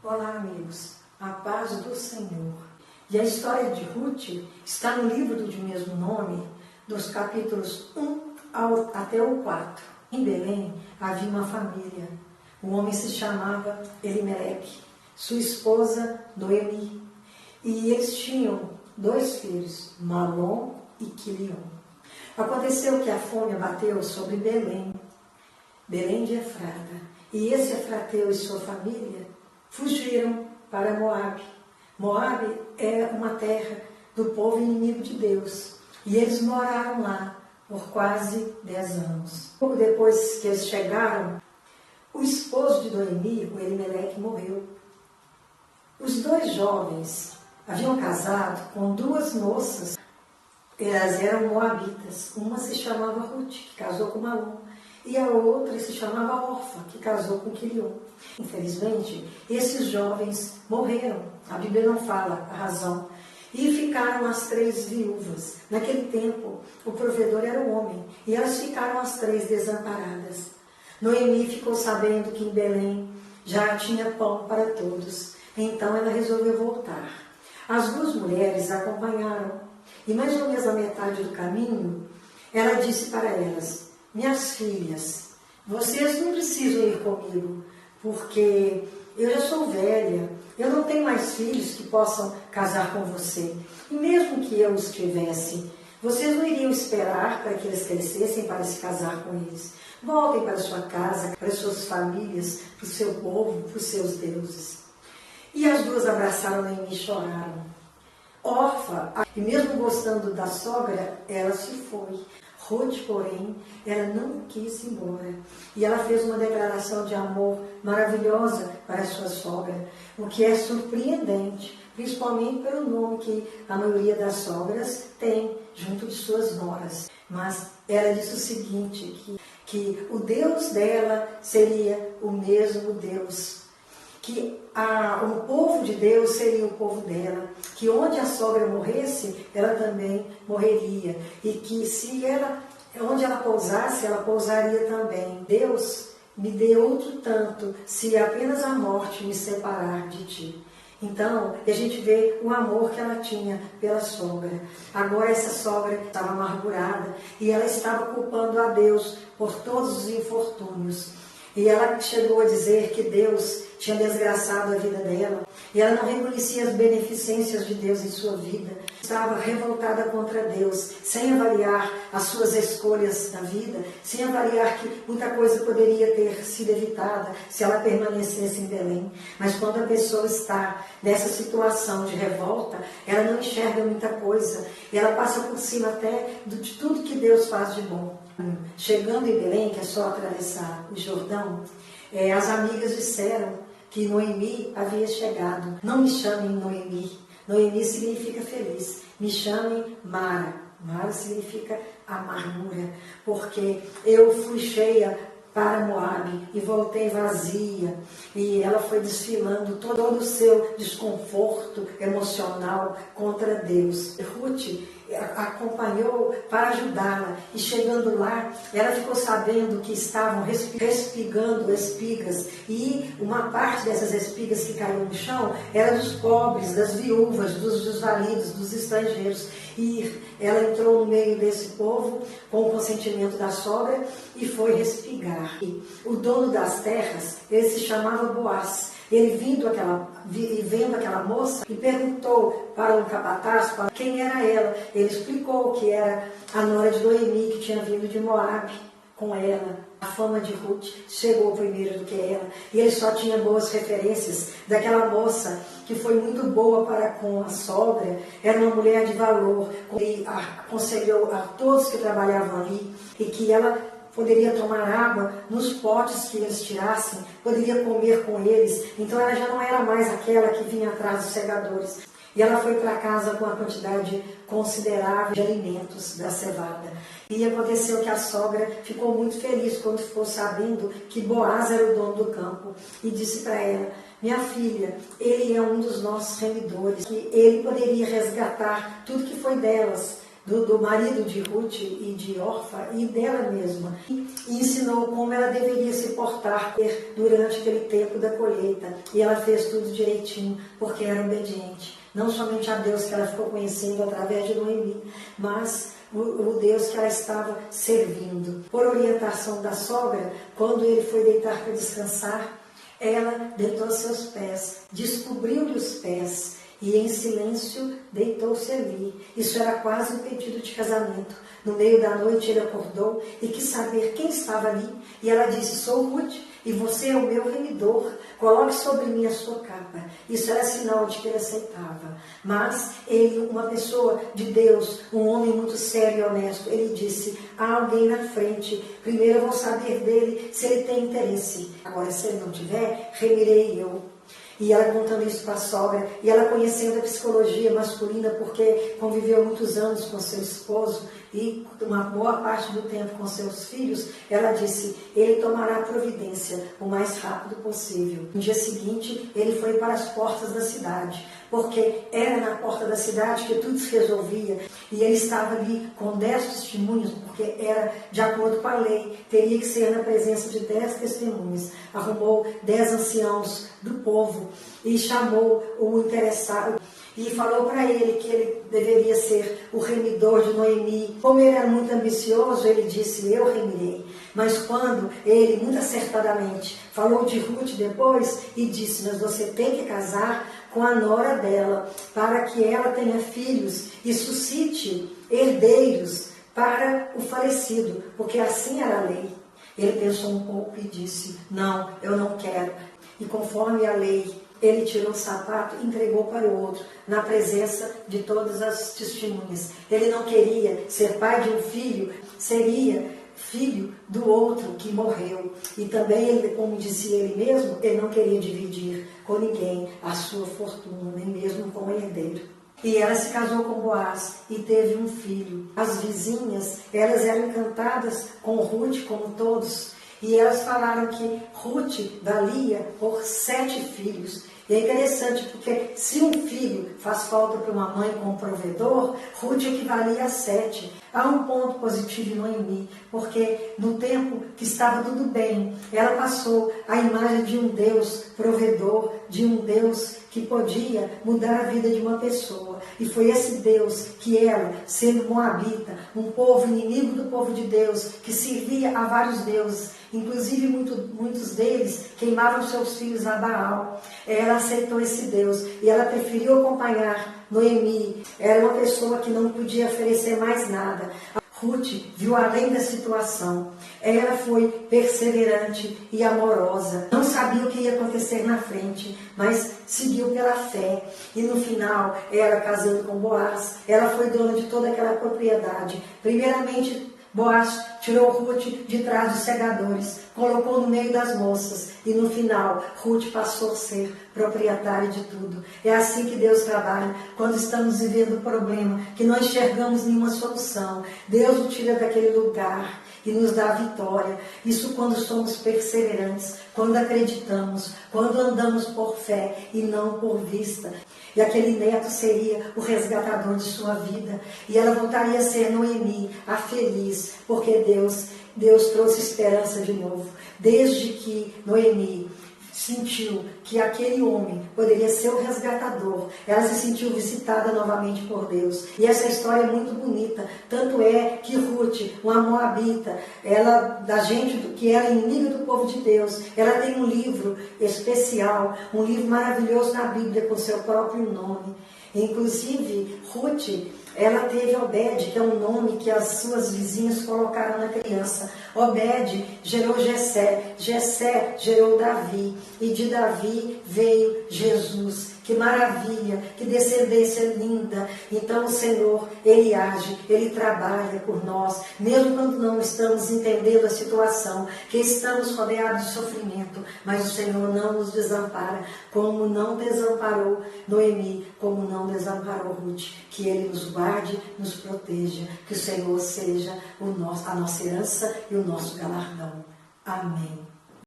Olá, amigos, a paz do Senhor. E a história de Ruth está no livro de mesmo nome, dos capítulos 1 até o 4. Em Belém havia uma família. O homem se chamava Elimeleque, sua esposa Noemi. E eles tinham 2 filhos, Malom e Quilion. Aconteceu que a fome abateu sobre Belém de Efrata. E esse efrateu e sua família fugiram para Moabe. Moabe é uma terra do povo inimigo de Deus. E eles moraram lá por quase 10 anos. Pouco depois que eles chegaram, o esposo de Noemi, o Elimeleque, morreu. Os 2 jovens haviam casado com 2 moças. Elas eram moabitas. Uma se chamava Ruth, que casou com Malom. E a outra se chamava Orfa, que casou com Quilion. Infelizmente, esses jovens morreram. A Bíblia não fala a razão. E ficaram as 3 viúvas. Naquele tempo, o provedor era o homem. E elas ficaram as 3 desamparadas. Noemi ficou sabendo que em Belém já tinha pão para todos. Então ela resolveu voltar. As 2 mulheres a acompanharam. E mais ou menos a metade do caminho, ela disse para elas: minhas filhas, vocês não precisam ir comigo, porque eu já sou velha, eu não tenho mais filhos que possam casar com você. E mesmo que eu os tivesse, vocês não iriam esperar para que eles crescessem para se casar com eles. Voltem para sua casa, para suas famílias, para o seu povo, para os seus deuses. E as 2 abraçaram Noemi e choraram. Orfa, e mesmo gostando da sogra, ela se foi. Ruth, porém, ela não quis ir embora. E ela fez uma declaração de amor maravilhosa para a sua sogra, o que é surpreendente, principalmente pelo nome que a maioria das sogras tem junto de suas noras. Mas ela disse o seguinte, que o Deus dela seria o mesmo Deus, que o povo de Deus seria o povo dela, que onde a sogra morresse, ela também morreria, e que onde ela pousasse, ela pousaria também. Deus me dê outro tanto, se apenas a morte me separar de ti. Então, a gente vê o amor que ela tinha pela sogra. Agora essa sogra estava amargurada, e ela estava culpando a Deus por todos os infortúnios. E ela chegou a dizer que Deus tinha desgraçado a vida dela. E ela não reconhecia as beneficências de Deus em sua vida. Estava revoltada contra Deus, sem avaliar as suas escolhas da vida, sem avaliar que muita coisa poderia ter sido evitada se ela permanecesse em Belém. Mas quando a pessoa está nessa situação de revolta, ela não enxerga muita coisa. E ela passa por cima até de tudo que Deus faz de bom. Chegando em Belém, que é só atravessar o Jordão, as amigas disseram que Noemi havia chegado. Não me chamem Noemi. Noemi significa feliz. Me chamem Mara. Mara significa amargura. Porque eu fui cheia para Moabe e voltei vazia. E ela foi desfilando todo o seu desconforto emocional contra Deus. Ruth acompanhou para ajudá-la, e chegando lá, ela ficou sabendo que estavam respigando espigas, e uma parte dessas espigas que caíram no chão era dos pobres, das viúvas, dos desvalidos, dos estrangeiros. E ela entrou no meio desse povo com o consentimento da sogra e foi respigar. E o dono das terras, ele se chamava Boaz. Ele vendo aquela moça, e perguntou para um capataz quem era ela. Ele explicou que era a nora de Noemi, que tinha vindo de Moabe com ela. A fama de Ruth chegou primeiro do que ela. E ele só tinha boas referências daquela moça, que foi muito boa para com a sogra. Era uma mulher de valor. Ele aconselhou a todos que trabalhavam ali, e que ela poderia tomar água nos potes que eles tirassem, poderia comer com eles. Então ela já não era mais aquela que vinha atrás dos segadores. E ela foi para casa com uma quantidade considerável de alimentos da cevada. E aconteceu que a sogra ficou muito feliz quando ficou sabendo que Boaz era o dono do campo, e disse para ela: minha filha, ele é um dos nossos remidores, que ele poderia resgatar tudo que foi delas do marido de Ruth e de Orfa e dela mesma. E ensinou como ela deveria se portar durante aquele tempo da colheita. E ela fez tudo direitinho, porque era obediente. Não somente a Deus que ela ficou conhecendo através de Noemi, mas o Deus que ela estava servindo. Por orientação da sogra, quando ele foi deitar para descansar, ela deitou a seus pés, descobriu-lhe os pés e em silêncio deitou-se ali. Isso era quase um pedido de casamento. No meio da noite ele acordou e quis saber quem estava ali. E ela disse: sou Ruth e você é o meu remidor. Coloque sobre mim a sua capa. Isso era sinal de que ele aceitava. Mas ele, uma pessoa de Deus, um homem muito sério e honesto, ele disse: há alguém na frente. Primeiro eu vou saber dele se ele tem interesse. Agora, se ele não tiver, remirei eu. E ela contando isso para a sogra, e ela conhecendo a psicologia masculina, porque conviveu muitos anos com seu esposo e uma boa parte do tempo com seus filhos, ela disse: ele tomará providência o mais rápido possível. No dia seguinte, ele foi para as portas da cidade, porque era na porta da cidade que tudo se resolvia, e ele estava ali com 10 testemunhas, porque era de acordo com a lei, teria que ser na presença de 10 testemunhas. Arrumou 10 anciãos do povo e chamou o interessado e falou para ele que ele deveria ser o remidor de Noemi. Como ele era muito ambicioso, ele disse: eu remirei. Mas quando ele, muito acertadamente, falou de Ruth depois e disse: mas você tem que casar com a nora dela, para que ela tenha filhos e suscite herdeiros para o falecido, porque assim era a lei. Ele pensou um pouco e disse: não, eu não quero. E conforme a lei, ele tirou o sapato e entregou para o outro, na presença de todas as testemunhas. Ele não queria ser pai de um filho, seria filho do outro que morreu. E também, ele, como dizia ele mesmo, ele não queria dividir com ninguém a sua fortuna, nem mesmo com o herdeiro. E ela se casou com Boaz e teve um filho. As vizinhas, elas eram encantadas com Ruth, como todos, e elas falaram que Ruth valia por 7 filhos. E é interessante porque se um filho faz falta para uma mãe com um provedor, Ruth equivalia a 7. Há um ponto positivo em Noemi, porque no tempo que estava tudo bem, ela passou a imagem de um Deus provedor, de um Deus que podia mudar a vida de uma pessoa. E foi esse Deus que ela, sendo moabita, um povo inimigo do povo de Deus, que servia a vários deuses, inclusive muitos deles queimavam seus filhos a Baal, ela aceitou esse Deus e ela preferiu acompanhar Noemi. Era uma pessoa que não podia oferecer mais nada. Ruth viu além da situação. Ela foi perseverante e amorosa. Não sabia o que ia acontecer na frente, mas seguiu pela fé. E no final, ela casando com Boaz, ela foi dona de toda aquela propriedade. Primeiramente, Boaz tirou Ruth de trás dos segadores, colocou no meio das moças e no final Ruth passou a ser proprietária de tudo. É assim que Deus trabalha quando estamos vivendo um problema, que não enxergamos nenhuma solução. Deus nos tira daquele lugar e nos dá vitória. Isso quando somos perseverantes, quando acreditamos, quando andamos por fé e não por vista. E aquele neto seria o resgatador de sua vida. E ela voltaria a ser Noemi, a feliz, porque Deus trouxe esperança de novo. Desde que Noemi sentiu que aquele homem poderia ser o resgatador, ela se sentiu visitada novamente por Deus. E essa história é muito bonita. Tanto é que Ruth, uma moabita, ela, da gente que era inimiga do povo de Deus, ela tem um livro especial, um livro maravilhoso na Bíblia com seu próprio nome. Inclusive, Ruth, ela teve Obed, que é um nome que as suas vizinhas colocaram na criança. Obed gerou Jessé, Jessé gerou Davi, e de Davi veio Jesus. Que maravilha, que descendência linda. Então o Senhor, Ele age, Ele trabalha por nós, mesmo quando não estamos entendendo a situação, que estamos rodeados de sofrimento, mas o Senhor não nos desampara, como não desamparou Noemi, como não desamparou Ruth. Que Ele nos guarde, nos proteja, que o Senhor seja a nossa herança e o nosso galardão. Amém.